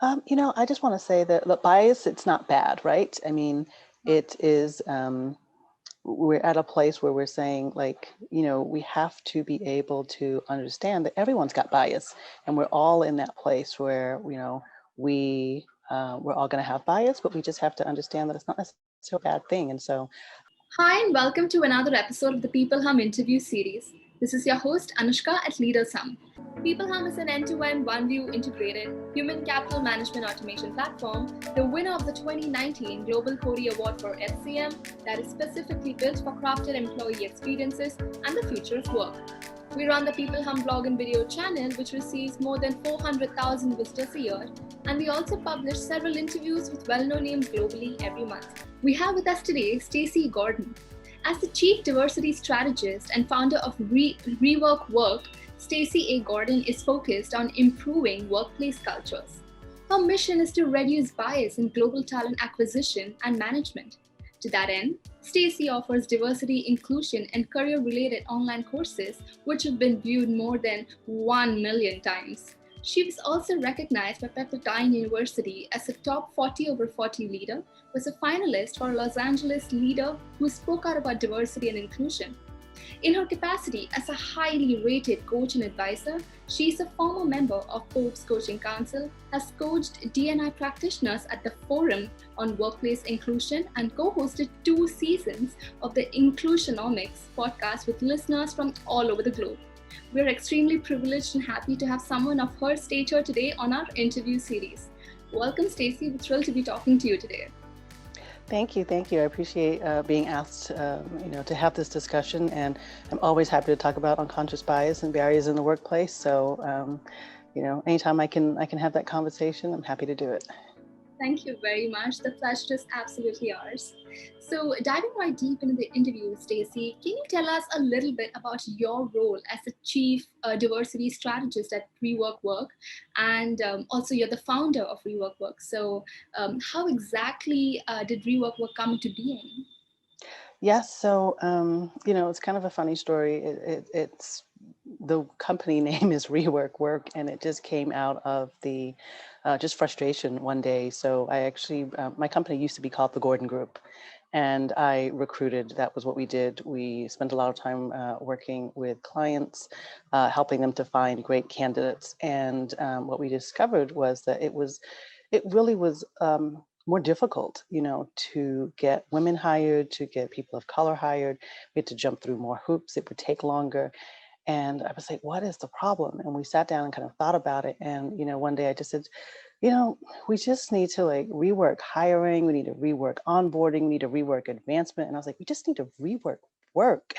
I just want to say that look, bias, it's not bad, right? I mean, it is, we're at a place where we're saying like, we have to be able to understand that everyone's got bias and we're all in that place where, we're all going to have bias, but we just have to understand that it's not necessarily a bad thing. And so, Hi, and welcome to another episode of the peopleHum interview series. This is your host, Anushka at leadershum. peopleHum is an end-to-end one-view integrated human capital management automation platform, the winner of the 2019 Global Cody Award for HCM that is specifically built for crafted employee experiences and the future of work. We run the peopleHum blog and video channel, which receives more than 400,000 visitors a year, and we also publish several interviews with well-known names globally every month. We have with us today Stacey Gordon. As the Chief Diversity Strategist and founder of Rework Work, Stacey A. Gordon is focused on improving workplace cultures. Her mission is to reduce bias in global talent acquisition and management. To that end, Stacey offers diversity, inclusion, and career-related online courses, which have been viewed more than 1 million times. She was also recognized by Pepperdine University as a top 40 over 40 leader, was a finalist for a Los Angeles leader who spoke out about diversity and inclusion. In her capacity as a highly rated coach and advisor, she is a former member of Forbes Coaching Council, has coached D&I practitioners at the Forum on Workplace Inclusion, and co-hosted 2 seasons of the Inclusionomics podcast with listeners from all over the globe. We're extremely privileged and happy to have someone of her stature today on our interview series. Welcome, Stacey. We're thrilled to be talking to you today. Thank you. I appreciate being asked, to have this discussion, and I'm always happy to talk about unconscious bias and barriers in the workplace. So, anytime I can have that conversation, I'm happy to do it. Thank you very much. The pleasure is absolutely ours. So, diving right deep into the interview, Stacey, can you tell us a little bit about your role as the Chief Diversity Strategist at Rework Work, and also you're the founder of Rework Work. So, how exactly did Rework Work come into being? Yes. So, it's kind of a funny story. It's the company name is Rework Work, and it just came out of the just frustration one day. So I actually, my company used to be called the Gordon Group, and I recruited. That was what we did. We spent a lot of time working with clients, helping them to find great candidates. And what we discovered was that it really was more difficult, to get women hired, to get people of color hired. We had to jump through more hoops. It would take longer. And I was like, what is the problem? And we sat down and kind of thought about it. And, one day I just said, we just need to like rework hiring. We need to rework onboarding. We need to rework advancement. And I was like, we just need to rework work.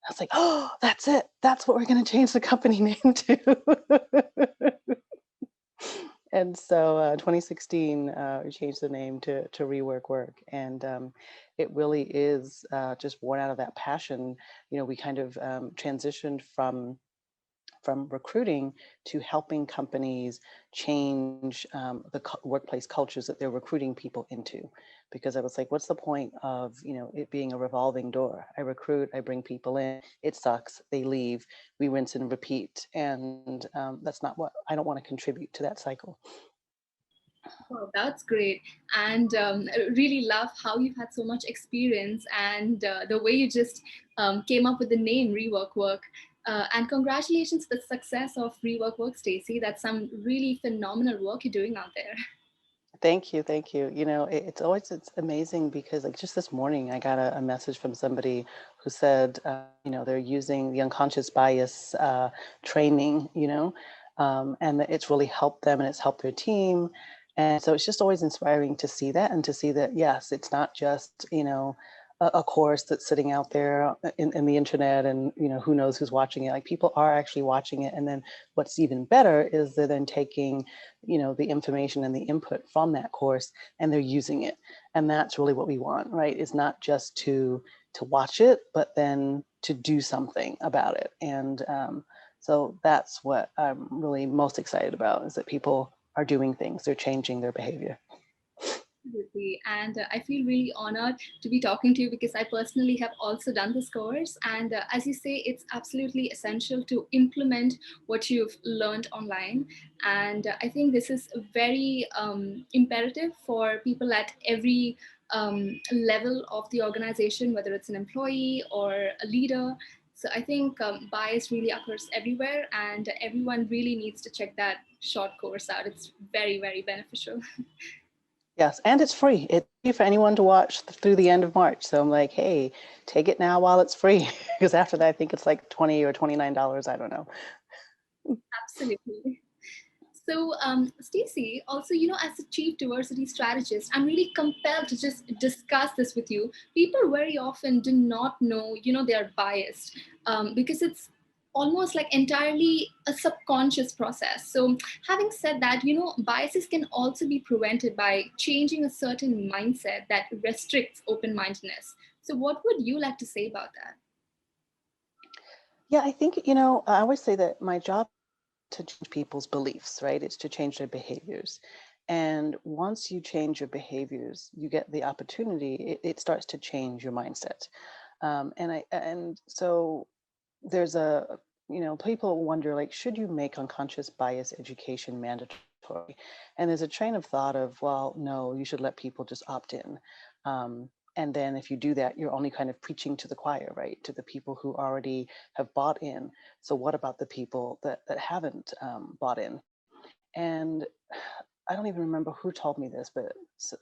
I was like, oh, that's it. That's what we're going to change the company name to. And so 2016, we changed the name to Rework Work. And it really is just born out of that passion. We kind of transitioned from recruiting to helping companies change the workplace cultures that they're recruiting people into. Because I was like, what's the point of, it being a revolving door? I recruit, I bring people in, it sucks, they leave, we rinse and repeat. And that's not what, I don't want to contribute to that cycle. Oh, that's great. And I really love how you've had so much experience, and the way you just came up with the name Rework Work. And congratulations for the success of Rework Work, Stacey. That's some really phenomenal work you're doing out there. Thank you. It's amazing because like just this morning, I got a message from somebody who said, they're using the unconscious bias training, and that it's really helped them and it's helped their team. And so it's just always inspiring to see that, and to see that, yes, it's not just, a course that's sitting out there in the internet, and, who knows who's watching it. Like, people are actually watching it. And then what's even better is they're then taking, the information and the input from that course, and they're using it. And that's really what we want, right? It's not just to watch it, but then to do something about it. And so that's what I'm really most excited about, is that people are doing things, they're changing their behavior. Absolutely. And I feel really honored to be talking to you because I personally have also done this course. And as you say, it's absolutely essential to implement what you've learned online. And I think this is very imperative for people at every level of the organization, whether it's an employee or a leader. So I think bias really occurs everywhere, and everyone really needs to check that short course out. It's very, very beneficial. Yes, and it's free. It's free for anyone to watch through the end of March. So I'm like, hey, take it now while it's free, because after that, I think it's like $20 or $29. I don't know. Absolutely. So, Stacey, also, as a chief diversity strategist, I'm really compelled to just discuss this with you. People very often do not know, they are biased because it's almost like entirely a subconscious process. So, having said that, biases can also be prevented by changing a certain mindset that restricts open mindedness. So, what would you like to say about that? Yeah, I think, I always say that my job is to change people's beliefs, right? It's to change their behaviors. And once you change your behaviors, you get the opportunity, it starts to change your mindset. And so there's people wonder, like, should you make unconscious bias education mandatory? And there's a train of thought of, well, no, you should let people just opt in. And then if you do that, you're only kind of preaching to the choir, right? To the people who already have bought in. So what about the people that haven't bought in? And I don't even remember who told me this, but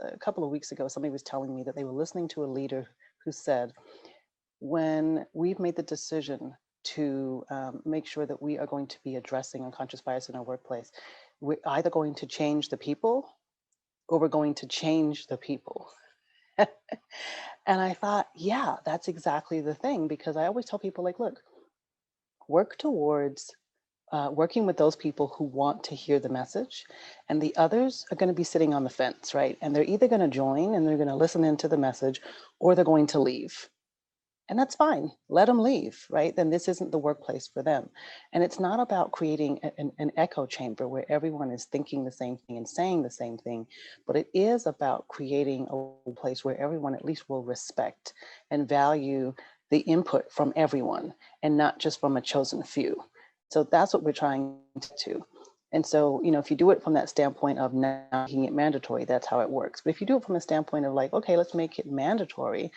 a couple of weeks ago, somebody was telling me that they were listening to a leader who said, when we've made the decision to make sure that we are going to be addressing unconscious bias in our workplace, we're either going to change the people or we're going to change the people. And I thought, yeah, that's exactly the thing, because I always tell people, like, look, work towards working with those people who want to hear the message, and the others are going to be sitting on the fence, right? And they're either going to join and they're going to listen into the message, or they're going to leave. And that's fine. Let them leave, right? Then this isn't the workplace for them. And it's not about creating an echo chamber where everyone is thinking the same thing and saying the same thing, but it is about creating a place where everyone at least will respect and value the input from everyone and not just from a chosen few. So that's what we're trying to do. And so, if you do it from that standpoint of not making it mandatory, that's how it works. But if you do it from a standpoint of like, okay, let's make it mandatory,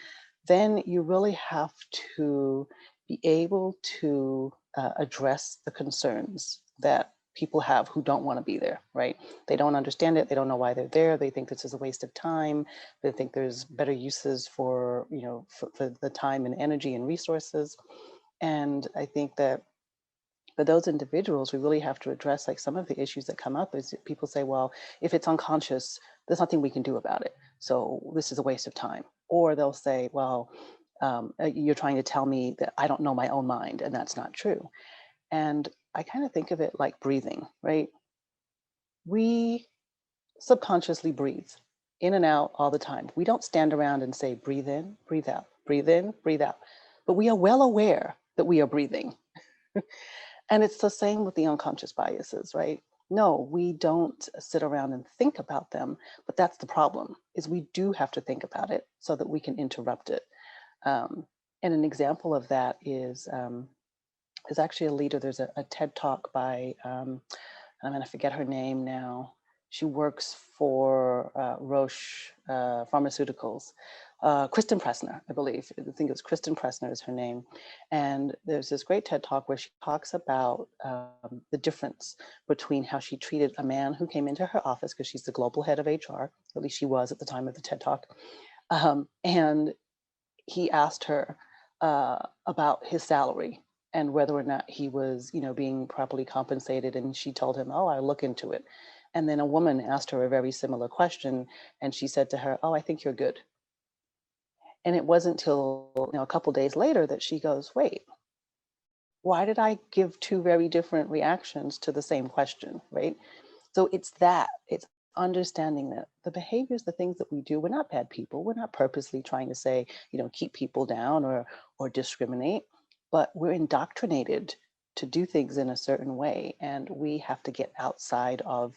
then you really have to be able to address the concerns that people have who don't want to be there, right? They don't understand it. They don't know why they're there. They think this is a waste of time. They think there's better uses for, for the time and energy and resources. And I think that for those individuals, we really have to address, like, some of the issues that come up is people say, well, if it's unconscious, there's nothing we can do about it. So this is a waste of time. Or they'll say, well, you're trying to tell me that I don't know my own mind, and that's not true. And I kind of think of it like breathing, right? We subconsciously breathe in and out all the time. We don't stand around and say, breathe in, breathe out, breathe in, breathe out. But we are well aware that we are breathing. And it's the same with the unconscious biases, right? No, we don't sit around and think about them, but that's the problem, is we do have to think about it so that we can interrupt it. Um, and an example of that is actually a leader. There's a TED talk by, I'm going to forget her name now. She works for Roche Pharmaceuticals. Kristen Pressner, I believe. I think it was Kristen Pressner is her name. And there's this great TED talk where she talks about the difference between how she treated a man who came into her office, because she's the global head of HR, at least she was at the time of the TED talk. And he asked her about his salary and whether or not he was, being properly compensated. And she told him, "Oh, I'll look into it." And then a woman asked her a very similar question, and she said to her, "Oh, I think you're good." And it wasn't till, a couple days later that she goes, "Wait, why did I give two very different reactions to the same question?" Right? So it's understanding that the behaviors, the things that we do, we're not bad people. We're not purposely trying to say, keep people down or discriminate, but we're indoctrinated to do things in a certain way. And we have to get outside of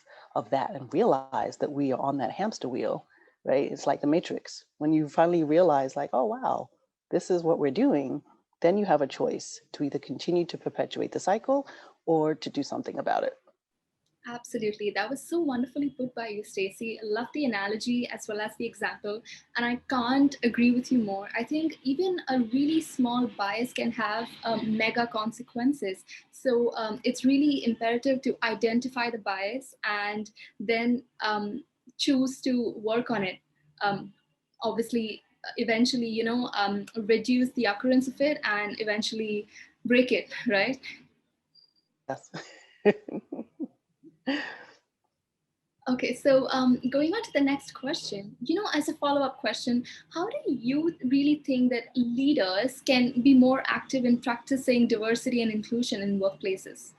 that and realize that we are on that hamster wheel right? It's like the Matrix. When you finally realize, like, oh, wow, this is what we're doing, then you have a choice to either continue to perpetuate the cycle or to do something about it. Absolutely. That was so wonderfully put by you, Stacey. I love the analogy as well as the example. And I can't agree with you more. I think even a really small bias can have mega consequences. So it's really imperative to identify the bias and then choose to work on it. Obviously, eventually, reduce the occurrence of it and eventually break it, right? Yes. Okay, so going on to the next question, as a follow up question, how do you really think that leaders can be more active in practicing diversity and inclusion in workplaces?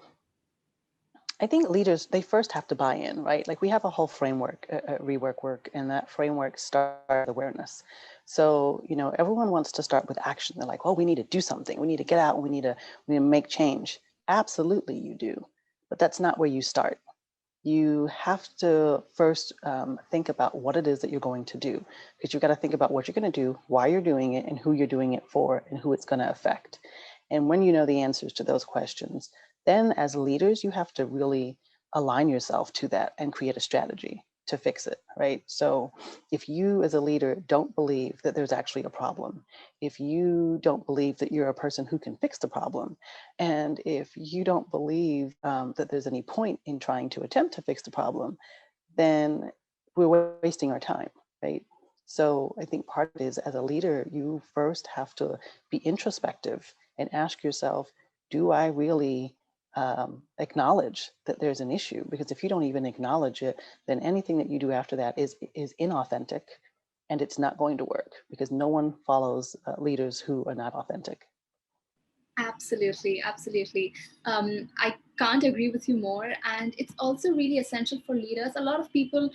I think leaders, they first have to buy in, right? Like we have a whole framework at Rework Work, and that framework starts with awareness. So, everyone wants to start with action. They're like, oh, we need to do something. We need to get out and we need to make change. Absolutely, you do. But that's not where you start. You have to first think about what it is that you're going to do, because you've got to think about what you're going to do, why you're doing it, and who you're doing it for, and who it's going to affect. And when you know the answers to those questions, then as leaders, you have to really align yourself to that and create a strategy to fix it, right? So if you as a leader don't believe that there's actually a problem, if you don't believe that you're a person who can fix the problem, and if you don't believe that there's any point in trying to attempt to fix the problem, then we're wasting our time, right? So I think part of it is, as a leader, you first have to be introspective and ask yourself, do I really acknowledge that there's an issue? Because if you don't even acknowledge it, then anything that you do after that is inauthentic, and it's not going to work, because no one follows leaders who are not authentic. Absolutely, absolutely. I can't agree with you more. And it's also really essential for leaders. A lot of people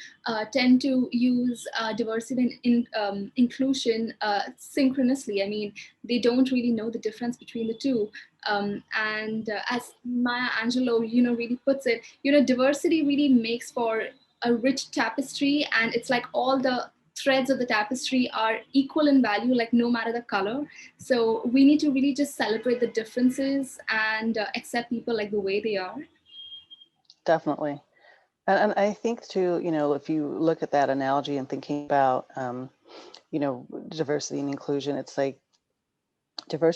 tend to use diversity and inclusion synchronously. I mean, they don't really know the difference between the two. And as Maya Angelou, really puts it, diversity really makes for a rich tapestry, and it's like all the threads of the tapestry are equal in value, like no matter the color. So we need to really just celebrate the differences and accept people like the way they are. Definitely. And I think too, if you look at that analogy and thinking about, diversity and inclusion, it's like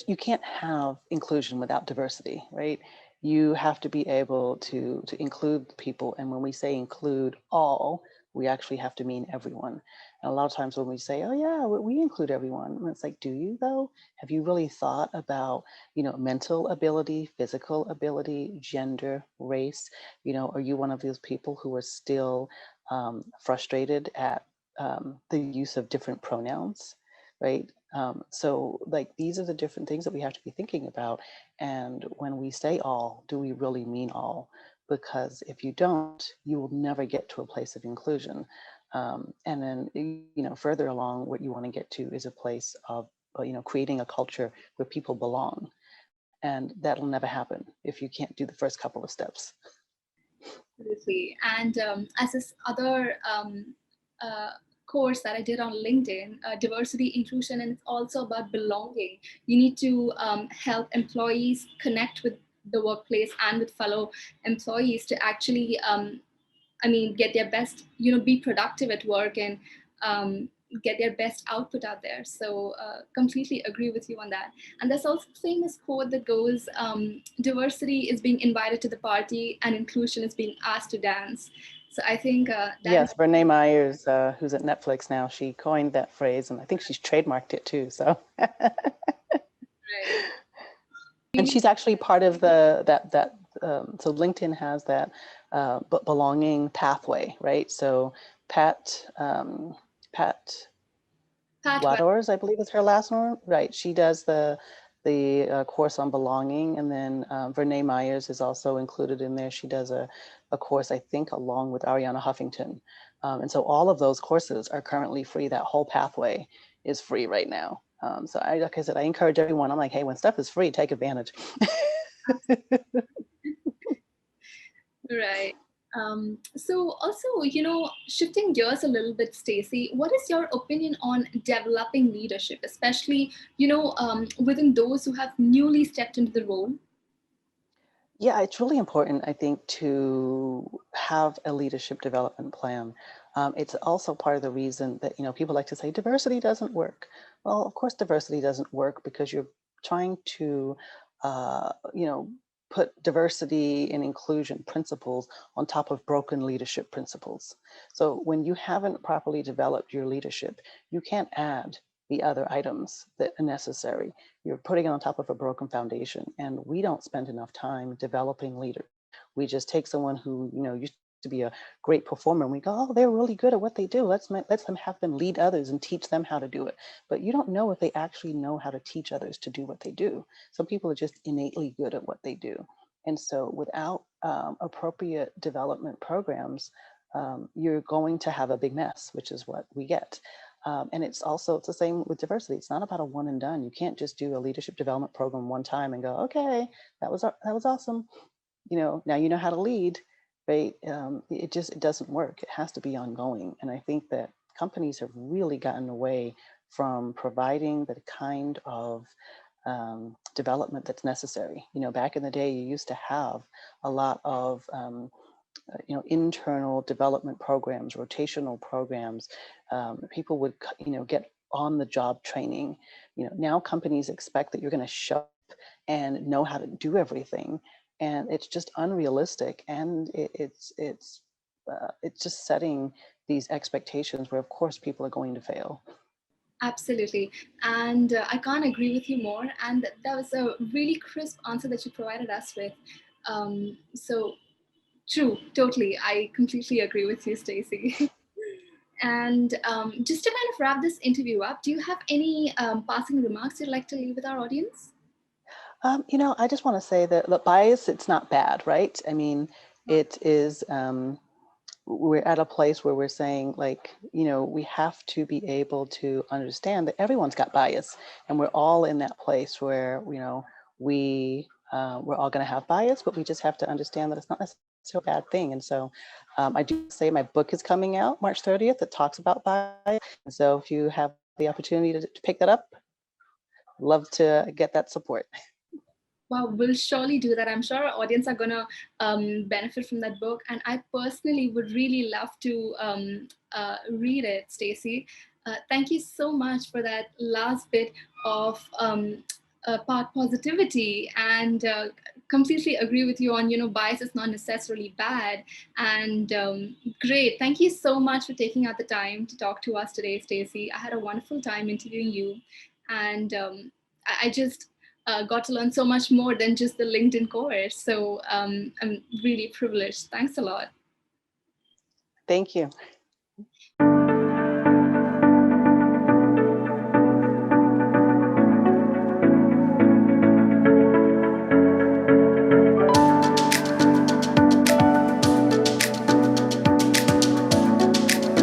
you can't have inclusion without diversity, right? You have to be able to include people. And when we say include all, we actually have to mean everyone. And a lot of times when we say, oh yeah, we include everyone, and it's like, do you though? Have you really thought about, mental ability, physical ability, gender, race? Are you one of those people who are still frustrated at the use of different pronouns, right? So like these are the different things that we have to be thinking about. And when we say all, do we really mean all? Because if you don't, you will never get to a place of inclusion. And then, further along, what you want to get to is a place of, creating a culture where people belong. And that'll never happen if you can't do the first couple of steps. Absolutely. And as this other course that I did on LinkedIn, diversity, inclusion, and it's also about belonging. You need to help employees connect with the workplace and with fellow employees to actually get their best, be productive at work and get their best output out there. So completely agree with you on that. And there's also a famous quote that goes, diversity is being invited to the party and inclusion is being asked to dance. So I think that is Yes, Brene Myers, who's at Netflix now, she coined that phrase, and I think she's trademarked it too. So, right. and Really, she's actually part of that. So LinkedIn has that belonging pathway, right? So Pat Pat Pat, Wadors, I believe is her last one, right? She does the course on belonging, and then Brene Myers is also included in there. She does a course, I think, along with Ariana Huffington, and so all of those courses are currently free. That whole pathway is free right now. So like I said, I encourage everyone. I'm like, hey, when stuff is free, take advantage. right. So also, shifting gears a little bit, Stacey, what is your opinion on developing leadership, especially, within those who have newly stepped into the role? Yeah, it's really important, I think, to have a leadership development plan. It's also part of the reason that, people like to say diversity doesn't work. Well, of course, diversity doesn't work because you're trying to, uh, you know, put diversity and inclusion principles on top of broken leadership principles. So when you haven't properly developed your leadership, you can't add the other items that are necessary. You're putting it on top of a broken foundation, and we don't spend enough time developing leaders. We just take someone who used to be a great performer and we go, oh, they're really good at what they do, let's them have them lead others and teach them how to do it. But you don't know if they actually know how to teach others to do what they do. Some people are just innately good at what they do, and so without appropriate development programs, you're going to have a big mess, which is what we get. And it's the same with diversity. It's not about a one and done. You can't just do a leadership development program one time and go, okay, that was awesome. Now you know how to lead, right? It doesn't work. It has to be ongoing. And I think that companies have really gotten away from providing the kind of development that's necessary. Back in the day, you used to have a lot of internal development programs, rotational programs. People would, get on the job training. Now companies expect that you're going to show up and know how to do everything, and it's just unrealistic. And it's just setting these expectations where, of course, people are going to fail. Absolutely. And I can't agree with you more. And that was a really crisp answer that you provided us with. So true, totally. I completely agree with you, Stacey. And just to kind of wrap this interview up, do you have any passing remarks you'd like to leave with our audience? I just want to say that the bias, it's not bad, right? I mean, it is. We're at a place where we're saying, like, we have to be able to understand that everyone's got bias, and we're all in that place where we're all going to have bias, but we just have to understand that it's not necessarily a bad thing. And so I do say my book is coming out March 30th that talks about bias. And so if you have the opportunity to pick that up, love to get that support. Wow, we'll surely do that. I'm sure our audience are gonna benefit from that book, and I personally would really love to read it, Stacey. Thank you so much for that last bit of part positivity, and completely agree with you on bias is not necessarily bad. And great, thank you so much for taking out the time to talk to us today, Stacey. I had a wonderful time interviewing you, and I just got to learn so much more than just the LinkedIn course. So I'm really privileged. Thanks a lot. Thank you.